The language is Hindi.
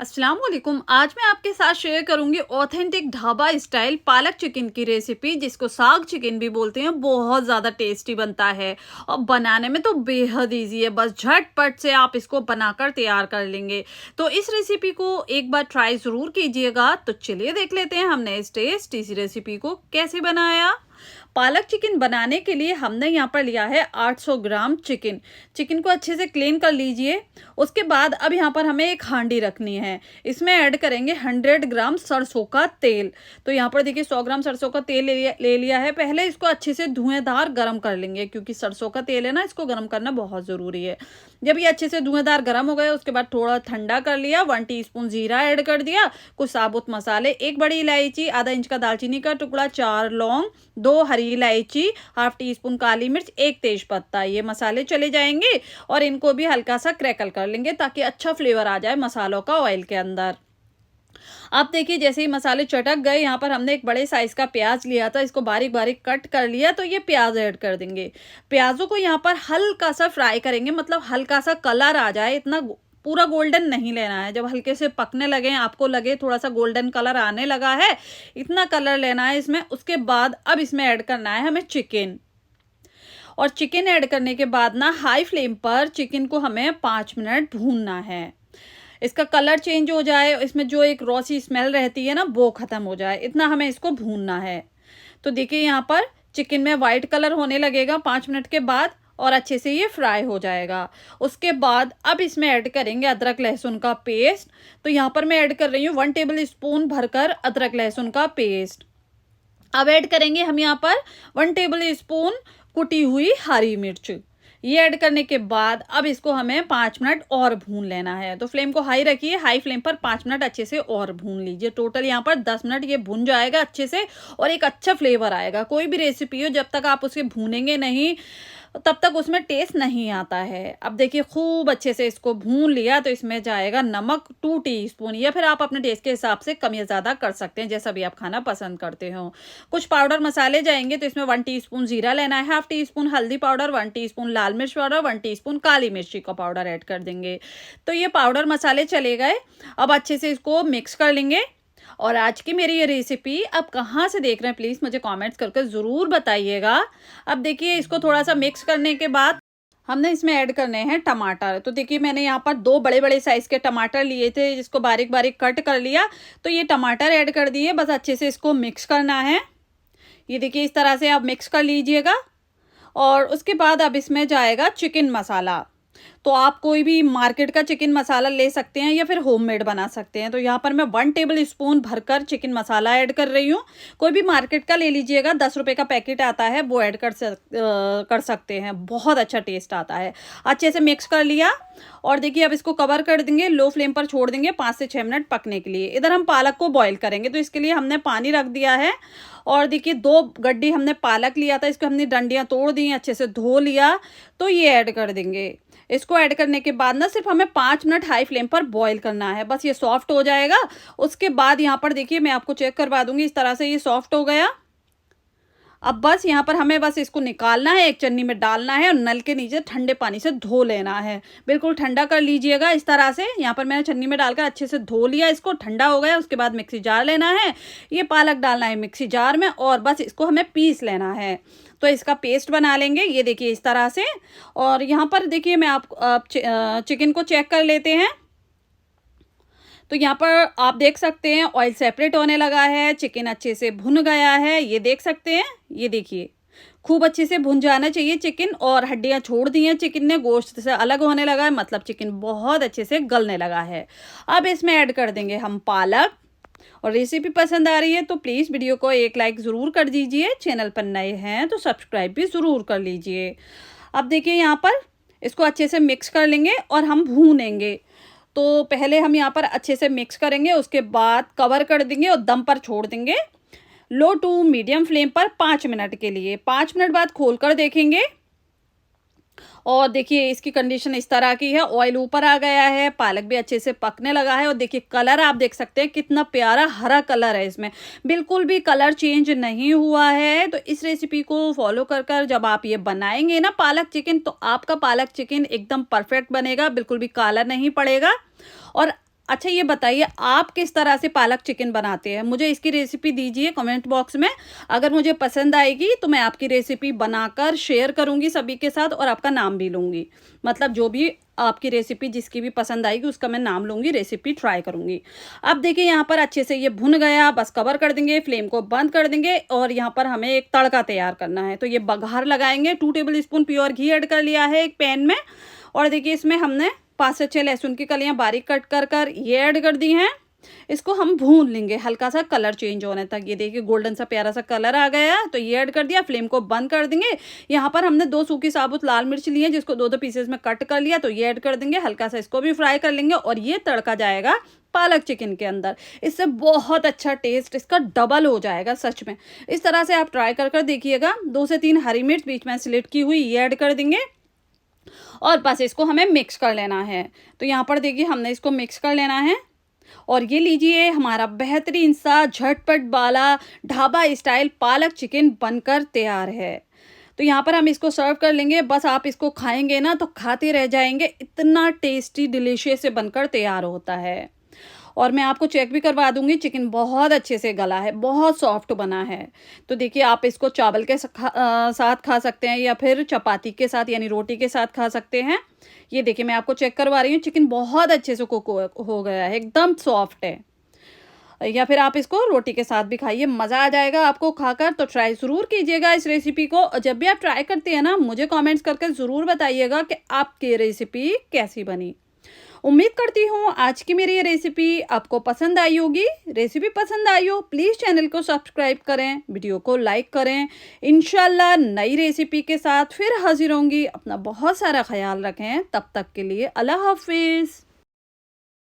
अस्सलाम वालेकुम। आज मैं आपके साथ शेयर करूंगी ऑथेंटिक ढाबा स्टाइल पालक चिकन की रेसिपी, जिसको साग चिकन भी बोलते हैं। बहुत ज़्यादा टेस्टी बनता है और बनाने में तो बेहद इजी है। बस झटपट से आप इसको बनाकर तैयार कर लेंगे। तो इस रेसिपी को एक बार ट्राई ज़रूर कीजिएगा। तो चलिए देख लेते हैं हमने इस टेस्टी सी रेसिपी को कैसे बनाया। पालक चिकन बनाने के लिए हमने यहाँ पर लिया है 800 ग्राम चिकन। चिकन को अच्छे से क्लीन कर लीजिए। उसके बाद अब यहाँ पर हमें एक हांडी रखनी है। इसमें ऐड करेंगे 100 ग्राम सरसों का तेल। तो यहाँ पर देखिए 100 ग्राम सरसों का तेल ले लिया है। पहले इसको अच्छे से धुएंधार गर्म कर लेंगे, क्योंकि सरसों का तेल है ना, इसको गर्म करना बहुत ज़रूरी है। जब ये अच्छे से धुएंधार गर्म हो गए, उसके बाद थोड़ा ठंडा कर लिया। 1 टीस्पून जीरा ऐड कर दिया, कुछ साबुत मसाले, 1 बड़ी इलायची, आधा इंच का दालचीनी का टुकड़ा, 4 लौंग, 2 हरी इलायची, हाफ टी स्पून काली मिर्च, 1 तेज पत्ता। ये मसाले चले जाएंगे और इनको भी हल्का सा क्रैकल कर लेंगे ताकि अच्छा फ्लेवर आ जाए मसालों का ऑयल के अंदर। अब देखिए जैसे ही मसाले चटक गए, यहाँ पर हमने एक बड़े साइज का प्याज लिया था, इसको बारीक बारीक कट कर लिया। तो ये प्याज ऐड कर देंगे। प्याजों को यहाँ पर हल्का सा फ्राई करेंगे, मतलब हल्का सा कलर आ जाए, इतना पूरा गोल्डन नहीं लेना है। जब हल्के से पकने लगे, आपको लगे थोड़ा सा गोल्डन कलर आने लगा है, इतना कलर लेना है इसमें। उसके बाद अब इसमें ऐड करना है हमें चिकन। और चिकन ऐड करने के बाद ना हाई फ्लेम पर चिकन को हमें 5 मिनट भूनना है। इसका कलर चेंज हो जाए, इसमें जो एक रॉ सी स्मेल रहती है ना, वो ख़त्म हो जाए, इतना हमें इसको भूनना है। तो देखिए यहाँ पर चिकन में वाइट कलर होने लगेगा 5 मिनट के बाद, और अच्छे से ये फ्राई हो जाएगा। उसके बाद अब इसमें ऐड करेंगे अदरक लहसुन का पेस्ट। तो यहाँ पर मैं ऐड कर रही हूँ 1 टेबल स्पून भरकर अदरक लहसुन का पेस्ट। अब ऐड करेंगे हम यहाँ पर 1 टेबल स्पून कुटी हुई हरी मिर्च। ये ऐड करने के बाद अब इसको हमें 5 मिनट और भून लेना है। तो फ्लेम को हाई रखिए, हाई फ्लेम पर 5 मिनट अच्छे से और भून लीजिए। टोटल यहाँ पर 10 मिनट ये भून जाएगा अच्छे से, और एक अच्छा फ्लेवर आएगा। कोई भी रेसिपी हो, जब तक आप उसे भूनेंगे नहीं तब तक उसमें टेस्ट नहीं आता है। अब देखिए खूब अच्छे से इसको भून लिया। तो इसमें जाएगा नमक 2 टीस्पून, या फिर आप अपने टेस्ट के हिसाब से कम या ज़्यादा कर सकते हैं, जैसा भी आप खाना पसंद करते हो। कुछ पाउडर मसाले जाएंगे। तो इसमें 1 टीस्पून जीरा लेना है, हाफ टी स्पून हल्दी पाउडर, 1 टीस्पून लाल मिर्च पाउडर, 1 टीस्पून काली मिर्ची का पाउडर ऐड कर देंगे। तो ये पाउडर मसाले चले गए। अब अच्छे से इसको मिक्स कर लेंगे। और आज की मेरी ये रेसिपी आप कहाँ से देख रहे हैं, प्लीज़ मुझे कमेंट्स करके ज़रूर बताइएगा। अब देखिए इसको थोड़ा सा मिक्स करने के बाद हमने इसमें ऐड करने हैं टमाटर। तो देखिए मैंने यहाँ पर 2 बड़े बड़े साइज़ के टमाटर लिए थे, जिसको बारीक बारीक कट कर लिया। तो ये टमाटर ऐड कर दिए। बस अच्छे से इसको मिक्स करना है। ये देखिए इस तरह से आप मिक्स कर लीजिएगा। और उसके बाद अब इसमें जाएगा चिकन मसाला। तो आप कोई भी मार्केट का चिकन मसाला ले सकते हैं, या फिर होममेड बना सकते हैं। तो यहाँ पर मैं 1 टेबल स्पून भरकर चिकन मसाला ऐड कर रही हूँ। कोई भी मार्केट का ले लीजिएगा, 10 रुपये का पैकेट आता है, वो ऐड कर सकते हैं। बहुत अच्छा टेस्ट आता है। अच्छे से मिक्स कर लिया। और देखिए अब इसको कवर कर देंगे, लो फ्लेम पर छोड़ देंगे 5 से 6 मिनट पकने के लिए। इधर हम पालक को बॉईल करेंगे। तो इसके लिए हमने पानी रख दिया है। और देखिए 2 गड्डी हमने पालक लिया था, इसको हमने डंडियाँ तोड़ दी, अच्छे से धो लिया। तो ये ऐड कर देंगे। इसको ऐड करने के बाद ना सिर्फ हमें 5 मिनट हाई फ्लेम पर बॉईल करना है। बस ये सॉफ्ट हो जाएगा। उसके बाद यहाँ पर देखिए मैं आपको चेक करवा दूंगी, इस तरह से ये सॉफ्ट हो गया। अब बस यहाँ पर हमें बस इसको निकालना है, एक चन्नी में डालना है और नल के नीचे ठंडे पानी से धो लेना है। बिल्कुल ठंडा कर लीजिएगा इस तरह से। यहाँ पर मैंने चन्नी में डालकर अच्छे से धो लिया, इसको ठंडा हो गया। उसके बाद मिक्सी जार लेना है, ये पालक डालना है मिक्सी जार में, और बस इसको हमें पीस लेना है। तो इसका पेस्ट बना लेंगे, ये देखिए इस तरह से। और यहाँ पर देखिए मैं आप चिकन को चेक कर लेते हैं। तो यहाँ पर आप देख सकते हैं ऑयल सेपरेट होने लगा है, चिकन अच्छे से भुन गया है, ये देख सकते हैं। ये देखिए खूब अच्छे से भुन जाना चाहिए चिकन, और हड्डियाँ छोड़ दी हैं चिकन ने, गोश्त से अलग होने लगा है, मतलब चिकन बहुत अच्छे से गलने लगा है। अब इसमें ऐड कर देंगे हम पालक। और रेसिपी पसंद आ रही है तो प्लीज़ वीडियो को एक लाइक ज़रूर कर दीजिए। चैनल पर नए हैं तो सब्सक्राइब भी ज़रूर कर लीजिए। अब देखिए यहाँ पर इसको अच्छे से मिक्स कर लेंगे और हम भूनेंगे। तो पहले हम यहाँ पर अच्छे से मिक्स करेंगे, उसके बाद कवर कर देंगे और दम पर छोड़ देंगे लो टू मीडियम फ्लेम पर 5 मिनट के लिए। 5 मिनट बाद खोल कर देखेंगे, और देखिए इसकी कंडीशन इस तरह की है। ऑयल ऊपर आ गया है, पालक भी अच्छे से पकने लगा है, और देखिए कलर आप देख सकते हैं कितना प्यारा हरा कलर है इसमें, बिल्कुल भी कलर चेंज नहीं हुआ है। तो इस रेसिपी को फॉलो कर जब आप ये बनाएंगे ना पालक चिकन, तो आपका पालक चिकन एकदम परफेक्ट बनेगा, बिल्कुल भी काला नहीं पड़ेगा। और अच्छा ये बताइए आप किस तरह से पालक चिकन बनाते हैं? मुझे इसकी रेसिपी दीजिए कमेंट बॉक्स में। अगर मुझे पसंद आएगी तो मैं आपकी रेसिपी बनाकर शेयर करूँगी सभी के साथ और आपका नाम भी लूँगी। मतलब जो भी आपकी रेसिपी जिसकी भी पसंद आएगी उसका मैं नाम लूँगी, रेसिपी ट्राई करूँगी। अब देखिए यहाँ पर अच्छे से ये भुन गया, बस कवर कर देंगे, फ्लेम को बंद कर देंगे और यहाँ पर हमें एक तड़का तैयार करना है। तो ये बघार लगाएँगे, 2 टेबल स्पून प्योर घी ऐड कर लिया है एक पैन में और देखिए इसमें हमने 5 से 6 लहसुन की कलियां बारीक कट कर ये ऐड कर दी हैं। इसको हम भून लेंगे हल्का सा कलर चेंज होने तक। ये देखिए गोल्डन सा प्यारा सा कलर आ गया है तो ये ऐड कर दिया, फ्लेम को बंद कर देंगे। यहाँ पर हमने 2 सूखी साबुत लाल मिर्च ली है जिसको 2-2 पीसेस में कट कर लिया तो ये ऐड कर देंगे, हल्का सा इसको भी फ्राई कर लेंगे और ये तड़का जाएगा पालक चिकन के अंदर। इससे बहुत अच्छा टेस्ट इसका डबल हो जाएगा सच में। इस तरह से आप ट्राई कर देखिएगा। 2 से 3 हरी मिर्च बीच में स्लिट की हुई ये ऐड कर देंगे और बस इसको हमें मिक्स कर लेना है। तो यहाँ पर देखिए हमने इसको मिक्स कर लेना है और ये लीजिए हमारा बेहतरीन सा झटपट वाला ढाबा स्टाइल पालक चिकन बनकर तैयार है। तो यहाँ पर हम इसको सर्व कर लेंगे। बस आप इसको खाएंगे ना तो खाते रह जाएंगे, इतना टेस्टी डिलीशियस से बनकर तैयार होता है। और मैं आपको चेक भी करवा दूंगी, चिकन बहुत अच्छे से गला है, बहुत सॉफ्ट बना है। तो देखिए आप इसको चावल के साथ खा सकते हैं या फिर चपाती के साथ यानी रोटी के साथ खा सकते हैं। ये देखिए मैं आपको चेक करवा रही हूँ, चिकन बहुत अच्छे से कुक हो गया है, एकदम सॉफ्ट है। या फिर आप इसको रोटी के साथ भी खाइए, मज़ा आ जाएगा आपको खाकर। तो ट्राई ज़रूर कीजिएगा इस रेसिपी को और जब भी आप ट्राई करते हैं ना मुझे कमेंट्स करके ज़रूर बताइएगा कि आपकी रेसिपी कैसी बनी। उम्मीद करती हूँ आज की मेरी ये रेसिपी आपको पसंद आई होगी। रेसिपी पसंद आई हो प्लीज़ चैनल को सब्सक्राइब करें, वीडियो को लाइक करें। इंशाल्लाह नई रेसिपी के साथ फिर हाजिर होंगी। अपना बहुत सारा ख्याल रखें, तब तक के लिए अल्लाह हाफिज़।